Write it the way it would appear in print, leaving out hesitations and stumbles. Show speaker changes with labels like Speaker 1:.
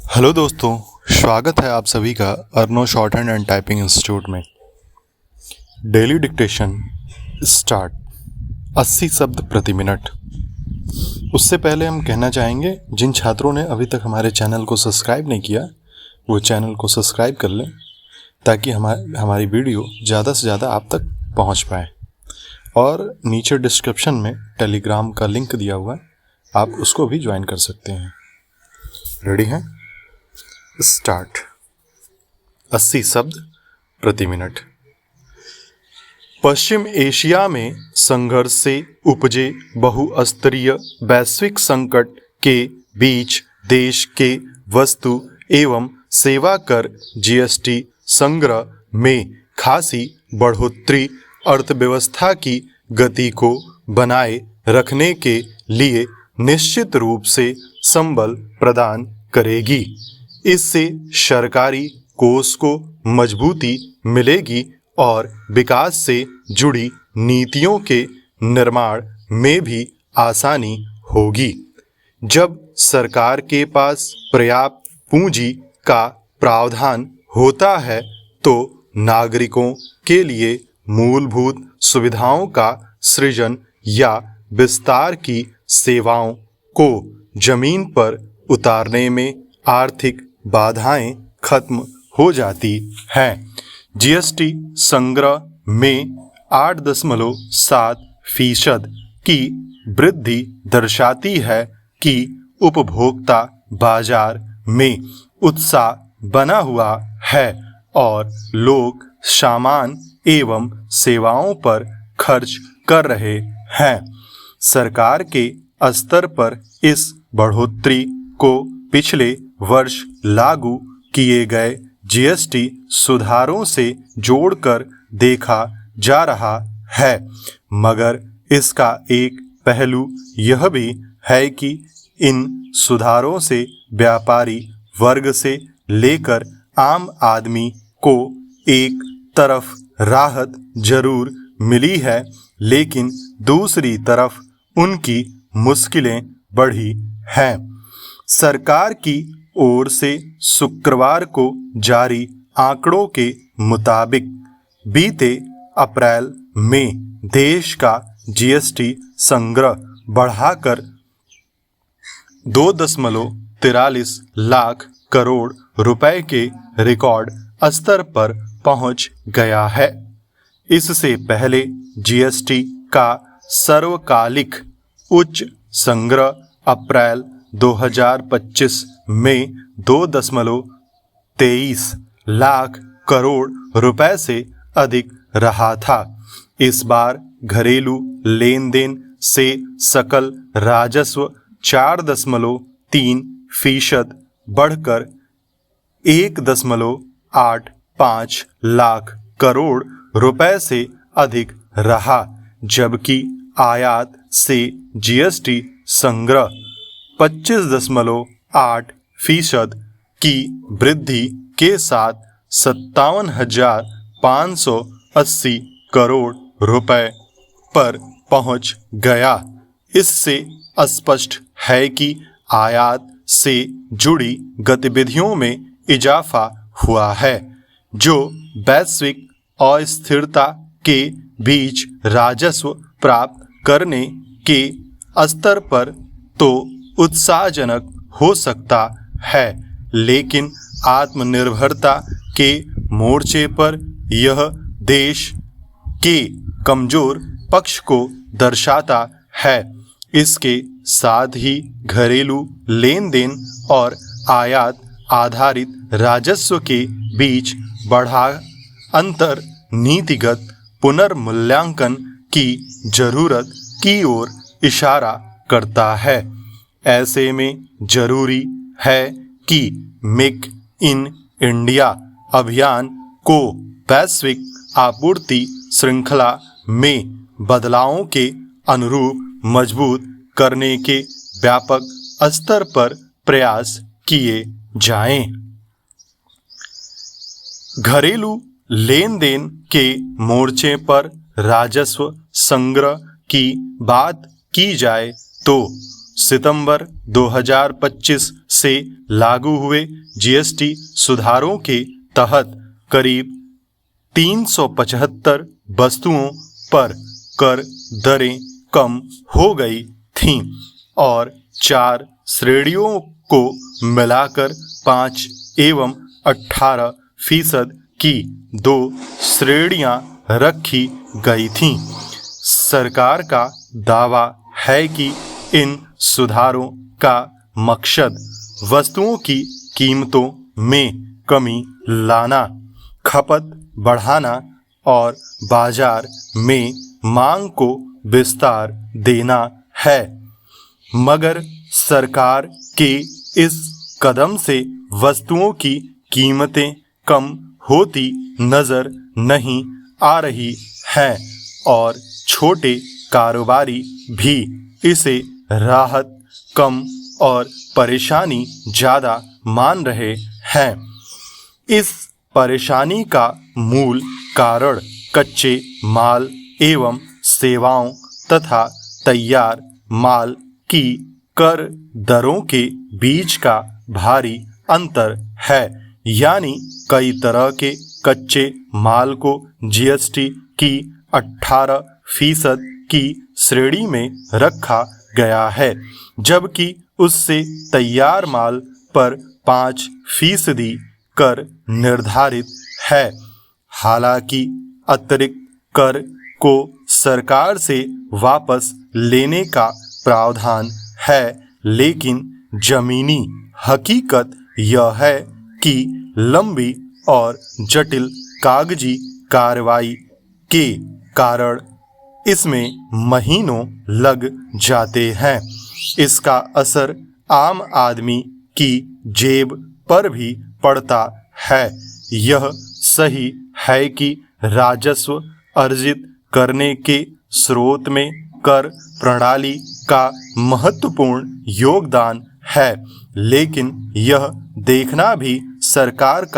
Speaker 1: Hello दोस्तों, स्वागत है आप सभी का Arno shorthand and typing institute में। Daily dictation start. 80 शब्द प्रति मिनट। उससे पहले हम कहना चाहेंगे जिन छात्रों ने अभी तक हमारे चैनल को सब्सक्राइब नहीं किया वो चैनल को सब्सक्राइब कर लें ताकि हमारी वीडियो ज़्यादा से ज़्यादा आप तक पहुंच पाए। और नीचे डिस्क्रिप्शन में टेलीग्राम का लिंक दिया हुआ है, आप उसको भी ज्वाइन कर सकते हैं। रेडी हैं? स्टार्ट। 80 शब्द प्रति मिनट। पश्चिम एशिया में संघर्ष से उपजे बहुस्तरीय वैश्विक संकट के बीच देश के वस्तु एवं सेवा कर जीएसटी संग्रह में खासी बढ़ोतरी अर्थव्यवस्था की गति को बनाए रखने के लिए निश्चित रूप से संबल प्रदान करेगी। इससे सरकारी कोष को मजबूती मिलेगी और विकास से जुड़ी नीतियों के निर्माण में भी आसानी होगी। जब सरकार के पास पर्याप्त पूंजी का प्रावधान होता है तो नागरिकों के लिए मूलभूत सुविधाओं का सृजन या विस्तार की सेवाओं को जमीन पर उतारने में आर्थिक बाधाएं खत्म हो जाती हैं। जीएसटी संग्रह में 8.7% की वृद्धि दर्शाती है कि उपभोक्ता बाजार में उत्साह बना हुआ है और लोग सामान एवं सेवाओं पर खर्च कर रहे हैं। सरकार के स्तर पर इस बढ़ोतरी को पिछले वर्ष लागू किए गए जीएसटी सुधारों से जोड़कर देखा जा रहा है, मगर इसका एक पहलू यह भी है कि इन सुधारों से व्यापारी वर्ग से लेकर आम आदमी को एक तरफ राहत जरूर मिली है, लेकिन दूसरी तरफ उनकी मुश्किलें बढ़ी हैं। सरकार की ओर से शुक्रवार को जारी आंकड़ों के मुताबिक बीते अप्रैल में देश का जीएसटी संग्रह बढ़ाकर 2.43 लाख करोड़ रुपए के रिकॉर्ड स्तर पर पहुंच गया है। इससे पहले जीएसटी का सर्वकालिक उच्च संग्रह अप्रैल 2025 में 2.23 लाख करोड़ रुपए से अधिक रहा था। इस बार घरेलू लेन देन से सकल राजस्व 4.3% बढ़कर 1.85 लाख करोड़ रुपए से अधिक रहा, जबकि आयात से जीएसटी संग्रह 25.8% की वृद्धि के साथ 57,580 करोड़ रुपए पर पहुंच गया। इससे स्पष्ट है कि आयात से जुड़ी गतिविधियों में इजाफा हुआ है, जो वैश्विक अस्थिरता के बीच राजस्व प्राप्त करने के स्तर पर तो उत्साहजनक हो सकता है, लेकिन आत्मनिर्भरता के मोर्चे पर यह देश के कमजोर पक्ष को दर्शाता है। इसके साथ ही घरेलू लेन देन और आयात आधारित राजस्व के बीच बढ़ा अंतर नीतिगत पुनर्मूल्यांकन की जरूरत की ओर इशारा करता है। ऐसे में जरूरी है कि मेक इन इंडिया अभियान को वैश्विक आपूर्ति श्रृंखला में बदलावों के अनुरूप मजबूत करने के व्यापक स्तर पर प्रयास किए जाएं। घरेलू लेन देन के मोर्चे पर राजस्व संग्रह की बात की जाए तो सितंबर 2025 से लागू हुए जीएसटी सुधारों के तहत करीब 375 वस्तुओं पर कर दरें कम हो गई थीं और 4 श्रेणियों को मिलाकर 5 एवं 18% की 2 श्रेणियां रखी गई थीं। सरकार का दावा है कि इन सुधारों का मकसद वस्तुओं की कीमतों में कमी लाना, खपत बढ़ाना और बाजार में मांग को विस्तार देना है। मगर सरकार के इस कदम से वस्तुओं की कीमतें कम होती नजर नहीं आ रही हैं और छोटे कारोबारी भी इसे राहत कम और परेशानी ज़्यादा मान रहे हैं। इस परेशानी का मूल कारण कच्चे माल एवं सेवाओं तथा तैयार माल की कर दरों के बीच का भारी अंतर है। यानी कई तरह के कच्चे माल को जीएसटी की 18% की श्रेणी में रखा गया है, जबकि उससे तैयार माल पर 5% कर निर्धारित है। हालांकि अतिरिक्त कर को सरकार से वापस लेने का प्रावधान है, लेकिन जमीनी हकीकत यह है कि लंबी और जटिल कागजी कार्रवाई के कारण इसमें महीनों लग जाते हैं। इसका असर आम आदमी की जेब पर भी पड़ता है। यह सही है कि राजस्व अर्जित करने के स्रोत में कर प्रणाली का महत्वपूर्ण योगदान है, लेकिन यह देखना भी सरकार का